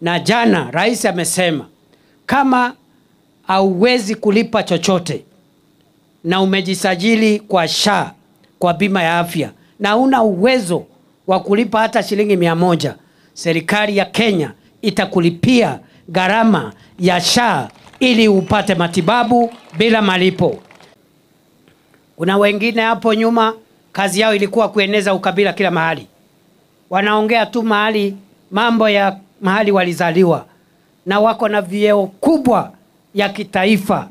Na jana rais amesema kama hauwezi kulipa chochote na umejisajili kwa SHA, kwa bima ya afya, na una uwezo wa kulipa hata shilingi 100, serikali ya Kenya itakulipia gharama ya SHA ili upate matibabu bila malipo. Kuna wengine hapo nyuma kazi yao ilikuwa kueneza ukabila kila mahali. Wanaongea tu mahali mambo ya mahali walizaliwa na wako na vyeo kubwa ya kitaifa,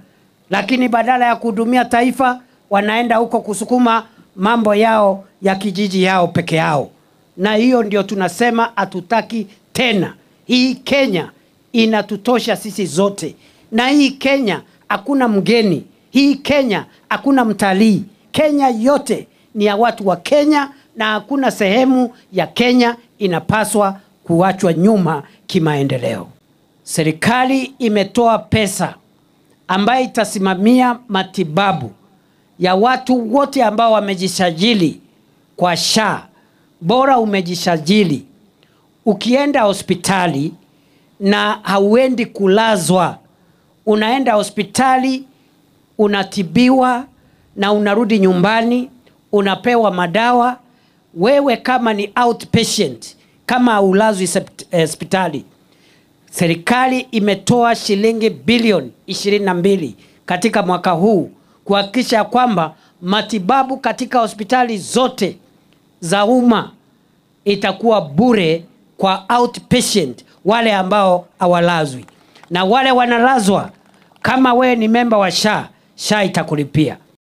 lakini badala ya kuhudumia taifa wanaenda huko kusukuma mambo yao ya kijiji yao peke yao. Na hiyo ndio tunasema hatutaki tena. Hii Kenya inatutosha sisi zote. Na hii Kenya hakuna mgeni. Hii Kenya hakuna mtalii. Kenya yote ni ya watu wa Kenya, na hakuna sehemu ya Kenya inapaswa kuachwa nyuma kimaendeleo. Serikali imetoa pesa ambayo itasimamia matibabu ya watu wote ambao wamejisajili kwa SHA. Bora umejisajili, ukienda hospitali na hauendi kulazwa, unaenda hospitali, unatibiwa na unarudi nyumbani, unapewa madawa. Wewe kama ni outpatient, kama haulazwi hospitali, serikali imetoa shilingi bilioni 22 katika mwaka huu kuhakikisha kwamba matibabu katika hospitali zote za umma itakuwa bure kwa outpatient, wale ambao hawalazwi. Na wale wanalazwa, kama wewe ni member wa SHA, SHA itakulipia.